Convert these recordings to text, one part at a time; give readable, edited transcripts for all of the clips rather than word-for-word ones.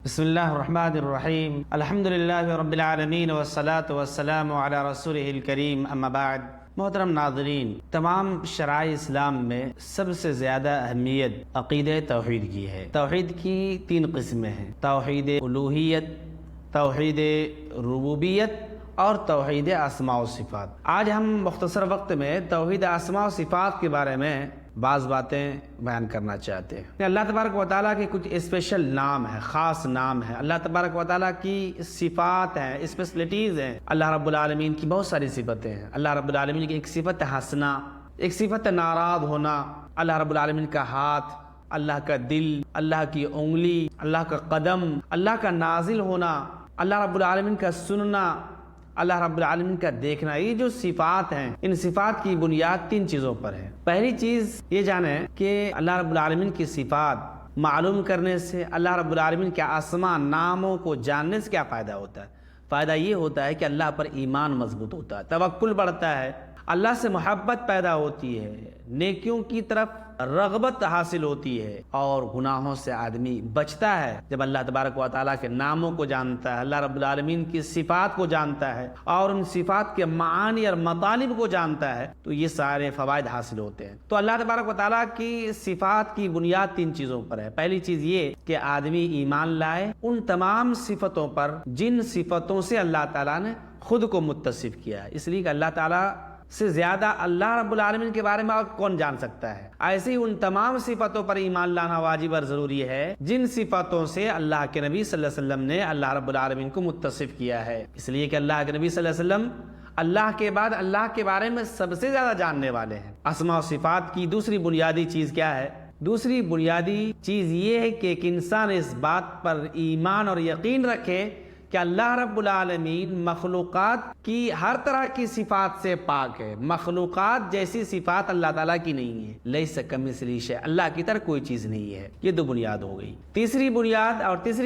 بسم اللہ الرحمن الرحیم الحمدللہ رب العالمین والصلاة والسلام علی رسولہ الکریم اما بعد۔ محترم ناظرین، تمام شرائع اسلام میں سب سے زیادہ اہمیت عقیدہ توحید کی ہے۔ توحید کی تین قسمیں ہیں: توحید الوہیت، توحید ربوبیت اور توحید اسماء و صفات۔ آج ہم مختصر وقت میں توحید اسماء و صفات کے بارے میں بعض باتیں بیان کرنا چاہتے ہیں۔ اللہ تبارک و تعالیٰ کے کچھ اسپیشل نام ہیں، خاص نام ہیں، اللہ تبارک و تعالیٰ کی صفات ہیں، اسپیشلٹیز ہیں۔ اللہ رب العالمین کی بہت ساری صفتیں ہیں۔ اللہ رب العالمین کی ایک صفت ہنسنا، ایک صفت ناراض ہونا، اللہ رب العالمین کا ہاتھ، اللہ کا دل، اللہ کی انگلی، اللہ کا قدم، اللہ کا نازل ہونا، اللہ رب العالمین کا سننا، اللہ رب العالمین کا دیکھنا۔ یہ جو صفات ہیں، ان صفات کی بنیاد تین چیزوں پر ہے۔ پہلی چیز یہ جانیں کہ اللہ رب العالمین کی صفات معلوم کرنے سے، اللہ رب العالمین کے اسماء ناموں کو جاننے سے کیا فائدہ ہوتا ہے؟ فائدہ یہ ہوتا ہے کہ اللہ پر ایمان مضبوط ہوتا ہے، توکل بڑھتا ہے، اللہ سے محبت پیدا ہوتی ہے، نیکیوں کی طرف رغبت حاصل ہوتی ہے اور گناہوں سے آدمی بچتا ہے۔ جب اللہ تبارک و تعالیٰ کے ناموں کو جانتا ہے، اللہ رب العالمین کی صفات کو جانتا ہے اور ان صفات کے معانی اور مطالب کو جانتا ہے تو یہ سارے فوائد حاصل ہوتے ہیں۔ تو اللہ تبارک و تعالیٰ کی صفات کی بنیاد تین چیزوں پر ہے۔ پہلی چیز یہ کہ آدمی ایمان لائے ان تمام صفتوں پر جن صفتوں سے اللہ تعالیٰ نے خود کو متصف کیا ہے، اس لیے کہ اللہ تعالیٰ سے زیادہ اللہ رب العالمین کے بارے میں اور کون جان سکتا ہے۔ ایسے ہی ان تمام صفتوں پر ایمان لانا واجب اور ضروری ہے جن صفتوں سے اللہ کے نبی صلی اللہ علیہ وسلم نے اللہ رب العالمین کو متصف کیا ہے، اس لیے کہ اللہ کے نبی صلی اللہ علیہ وسلم اللہ کے بعد اللہ کے بارے میں سب سے زیادہ جاننے والے ہیں۔ اسماء و صفات کی دوسری بنیادی چیز کیا ہے؟ دوسری بنیادی چیز یہ ہے کہ ایک انسان اس بات پر ایمان اور یقین رکھے کہ اللہ رب العالمین مخلوقات کی ہر طرح کی صفات سے پاک ہے۔ مخلوقات جیسی صفات اللہ تعالیٰ کی نہیں ہے۔ لیس کمثلہ شیء، اللہ کی طرح کوئی چیز نہیں ہے۔ یہ دو بنیاد ہو گئی۔ تیسری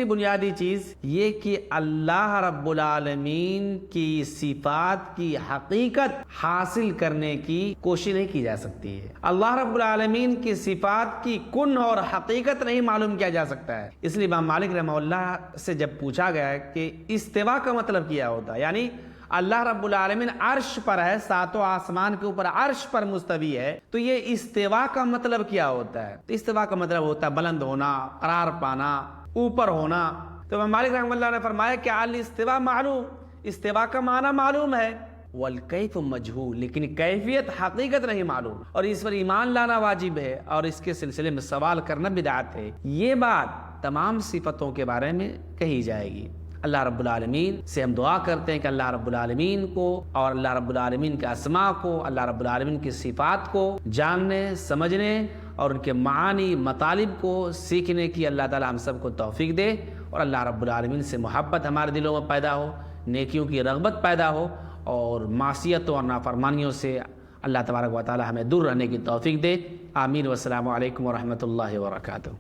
بنیادی چیز یہ کہ اللہ رب العالمین کی صفات کی حقیقت حاصل کرنے کی کوشش نہیں کی جا سکتی ہے۔ اللہ رب العالمین کی صفات کی کن اور حقیقت نہیں معلوم کیا جا سکتا ہے۔ اس لیے امام مالک رحمہ اللہ سے جب پوچھا گیا کہ استوا کا مطلب کیا ہوتا ہے، یعنی اللہ رب العالمین عرش پر ہے، ساتوں آسمان کے اوپر عرش پر مستوی ہے، تو یہ استوا کا مطلب کیا ہوتا ہے؟ تو استوا کا مطلب ہوتا ہے بلند ہونا، قرار پانا، اوپر ہونا۔ تو امام مالک رحمہ اللہ نے فرمایا کہ الاستوا معلوم، استوا کا معنی معلوم ہے، والکیف مجہول، لیکن کیفیت حقیقت نہیں معلوم، اور اس پر ایمان لانا واجب ہے اور اس کے سلسلے میں سوال کرنا بدعت ہے۔ یہ بات تمام صفتوں کے بارے میں کہی جائے گی۔ اللہ رب العالمین سے ہم دعا کرتے ہیں کہ اللہ رب العالمین کو اور اللہ رب العالمین کے اسماء کو، اللہ رب العالمین کی صفات کو جاننے، سمجھنے اور ان کے معانی مطالب کو سیکھنے کی اللہ تعالی ہم سب کو توفیق دے، اور اللہ رب العالمین سے محبت ہمارے دلوں میں پیدا ہو، نیکیوں کی رغبت پیدا ہو، اور معصیتوں اور نافرمانیوں سے اللہ تبارک و تعالی ہمیں دور رہنے کی توفیق دے۔ آمین۔ والسلام علیکم ورحمۃ اللہ وبرکاتہ۔